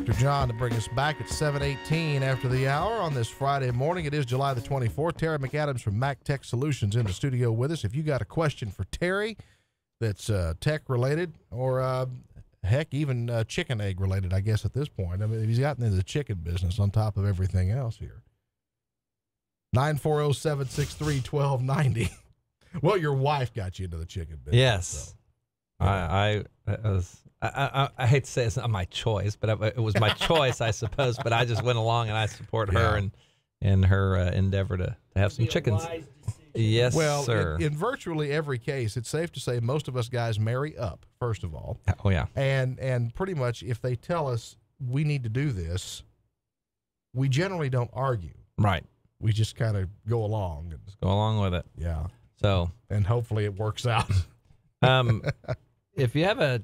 Dr. John to bring us back at 7:18 after the hour on this Friday morning. It is July the 24th. Terry McAdams from Mac Tech Solutions in the studio with us. If you got a question for Terry that's tech related or heck, even chicken egg related, I guess at this point. I mean, he's gotten into the chicken business on top of everything else here. 940-763-1290. Well, your wife got you into the chicken business. Yes. So. I hate to say it's not my choice, but it was my choice, I suppose. But I just went along and I support her in her endeavor to have some chickens. Yes, well, sir. In virtually every case, it's safe to say most of us guys marry up, first of all. Oh, yeah. And pretty much if they tell us we need to do this, we generally don't argue. Right. We just kind of go along. Just go along with it. Yeah. So. And hopefully it works out. If you have a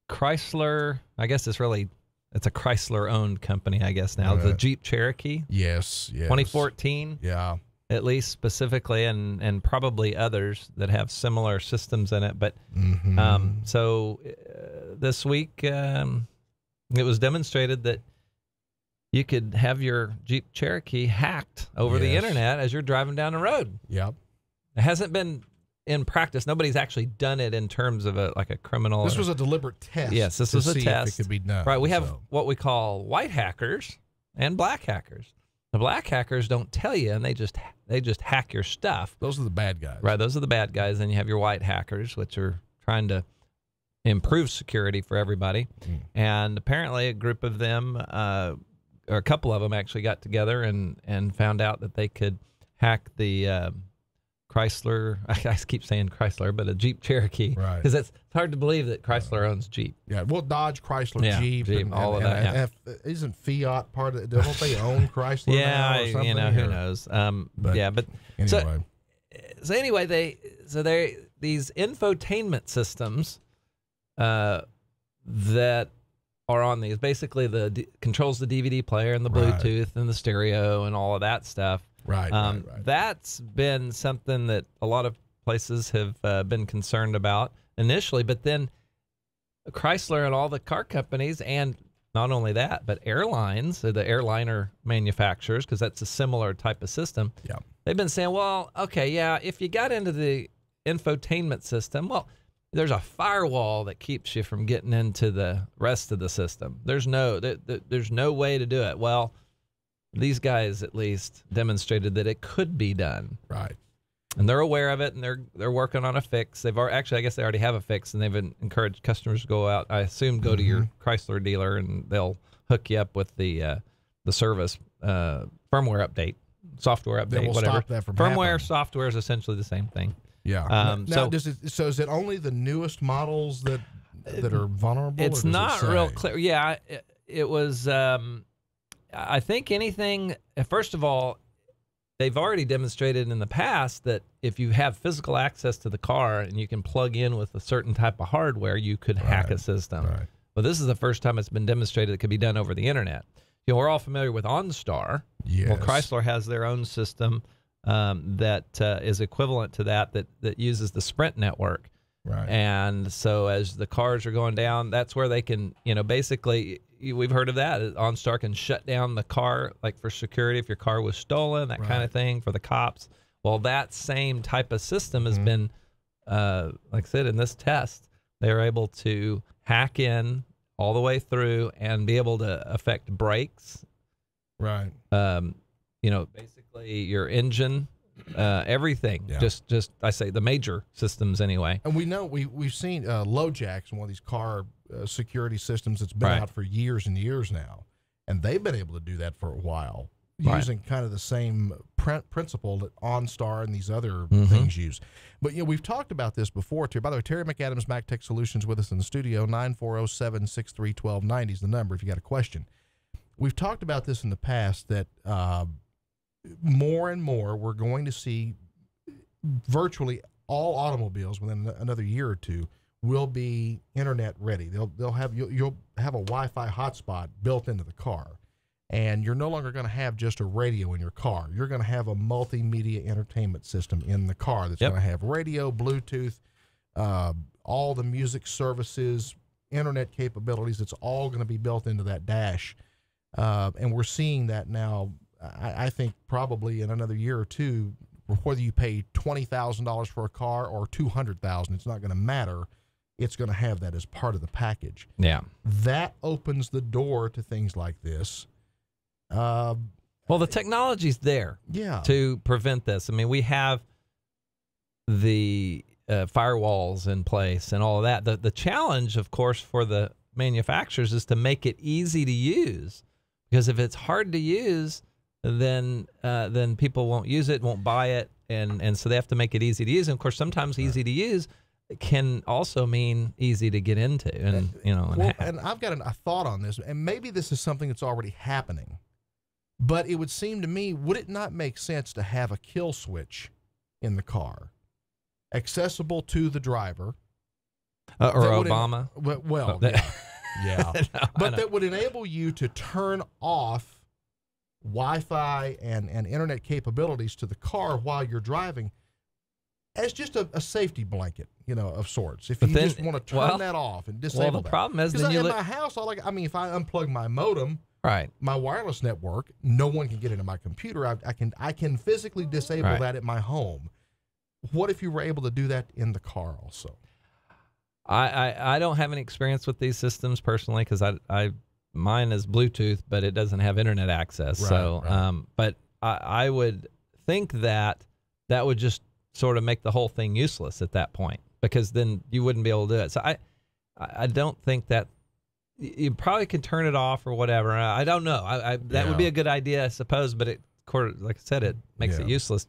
Chrysler, I guess it's a Chrysler-owned company, I guess now, the Jeep Cherokee. Yes. 2014. Yeah. At least specifically, and probably others that have similar systems in it. But so this week, it was demonstrated that you could have your Jeep Cherokee hacked over the internet as you're driving down the road. Yep. It hasn't been in practice. Nobody's actually done it in terms of a criminal. This was a deliberate test. Yes, this was a test. If it could be done. Right. We have what we call white hackers and black hackers. The black hackers don't tell you, and they just hack your stuff. Those are the bad guys. Right. Those are the bad guys. Then you have your white hackers, which are trying to improve security for everybody. And apparently a group of them, or a couple of them actually got together and found out that they could hack the Chrysler. I keep saying Chrysler, but a Jeep Cherokee. Right. Because it's hard to believe that Chrysler owns Jeep. Yeah. Well, Dodge, Chrysler, Jeep, all of that. Isn't Fiat part of it? Don't they own Chrysler? Yeah, now or something, who knows? But anyway. So anyway, these infotainment systems that are on these, basically controls the DVD player and the Bluetooth and the stereo and all of that stuff. Right. That's been something that a lot of places have been concerned about initially, but then Chrysler and all the car companies, and not only that, but airlines, the airliner manufacturers, because that's a similar type of system. Yeah. They've been saying, well, okay, yeah, if you got into the infotainment system, well, there's a firewall that keeps you from getting into the rest of the system. There's no way to do it. Well, these guys at least demonstrated that it could be done. Right. And they're aware of it, and they're working on a fix. I guess they already have a fix, and they've encouraged customers to go out. I assume go to your Chrysler dealer, and they'll hook you up with the service firmware update, software update, whatever. Stop that from firmware happening. Software is essentially the same thing. Yeah. Now, so is it only the newest models that are vulnerable? It's not real clear. Yeah, it was. I think anything. First of all, they've already demonstrated in the past that if you have physical access to the car and you can plug in with a certain type of hardware, you could hack a system. Right. But this is the first time it's been demonstrated it could be done over the internet. We're all familiar with OnStar. Yes. Well, Chrysler has their own system that is equivalent to that uses the Sprint network. Right. And so as the cars are going down, that's where they can, basically, we've heard of that. OnStar can shut down the car, like for security, if your car was stolen, that kind of thing, for the cops. Well, that same type of system has been, like I said, in this test, they were able to hack in all the way through and be able to affect brakes. Right. Basically your engine, everything. Yeah. Just I say the major systems anyway. And we know we've seen LoJack's one of these car security systems that's been out for years and years now, and they've been able to do that for a while using kind of the same principle that OnStar and these other things use. But we've talked about this before too. By the way, Terry McAdams, Mac Tech Solutions, with us in the studio. 940-763-1290 is the number if you got a question. We've talked about this in the past that more and more we're going to see virtually all automobiles within another year or two will be internet ready. They'll have you'll have a Wi-Fi hotspot built into the car, and you're no longer going to have just a radio in your car. You're going to have a multimedia entertainment system in the car that's going to have radio, Bluetooth, all the music services internet capabilities. It's all going to be built into that dash. And we're seeing that now. I think probably in another year or two, whether you pay $20,000 for a car or $200,000, it's not going to matter. It's going to have that as part of the package. Yeah. That opens the door to things like this. Well, the technology's there Yeah. to prevent this. I mean, we have the firewalls in place and all of that. The challenge, of course, for the manufacturers is to make it easy to use, because if it's hard to use, then people won't use it, won't buy it, and so they have to make it easy to use. And of course, sometimes easy to use can also mean easy to get into, and and I've got a thought on this, and maybe this is something that's already happening, but it would seem to me, would it not make sense to have a kill switch in the car, accessible to the driver, or Obama? Well, yeah, but that would enable you to turn off Wi-Fi and internet capabilities to the car while you're driving, as just a safety blanket, of sorts. If you just want to turn that off and disable that. Well, the problem is then in my house, if I unplug my modem, right, my wireless network, no one can get into my computer. I can physically disable that at my home. What if you were able to do that in the car also? I don't have any experience with these systems personally, because mine is Bluetooth, but it doesn't have internet access. But I would think that would just sort of make the whole thing useless at that point, because then you wouldn't be able to do it. So I don't think that you probably can turn it off or whatever. I don't know. That would be a good idea, I suppose, but like I said, it makes it useless.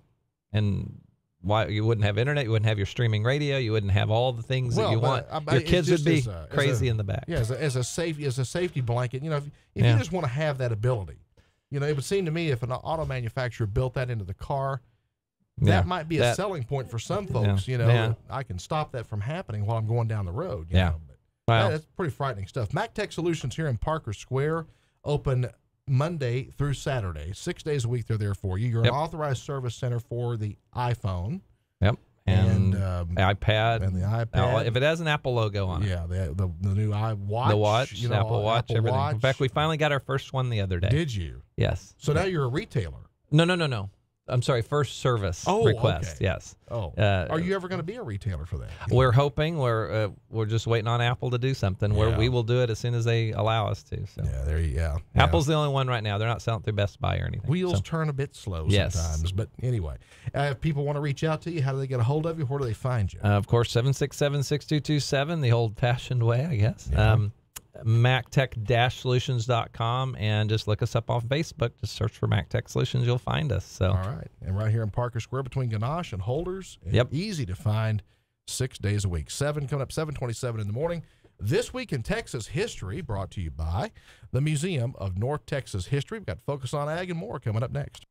And why you wouldn't have internet, you wouldn't have your streaming radio, you wouldn't have all the things that you want. Your kids would be crazy in the back. Yeah, as a safety blanket. If you just want to have that ability, it would seem to me if an auto manufacturer built that into the car, that might be a selling point for some folks. I can stop that from happening while I'm going down the road. But that's pretty frightening stuff. MacTech Solutions here in Parker Square, open Monday through Saturday, 6 days a week. They're there for you. You're an authorized service center for the iPhone. Yep. And iPad. And the iPad. Now, if it has an Apple logo on it. Yeah, the new iWatch. The watch, Apple Watch, everything. Watch. In fact, we finally got our first one the other day. Did you? Yes. So now you're a retailer. No. I'm sorry, first service request. Okay. Yes. Are you ever going to be a retailer for that? We're hoping. We're just waiting on Apple to do something where we will do it as soon as they allow us to. So. Yeah, there you go. Apple's the only one right now. They're not selling through Best Buy or anything. Wheels turn a bit slow sometimes. But anyway, if people want to reach out to you, how do they get a hold of you? Where do they find you? Of course, 767-6227, the old-fashioned way, I guess. Yeah. MacTech-Solutions.com, and just look us up on Facebook. Just search for MacTech Solutions. You'll find us. So. All right. And right here in Parker Square between Ganache and Holders. And easy to find 6 days a week. 7:27 in the morning. This Week in Texas History brought to you by the Museum of North Texas History. We've got Focus on Ag and more coming up next.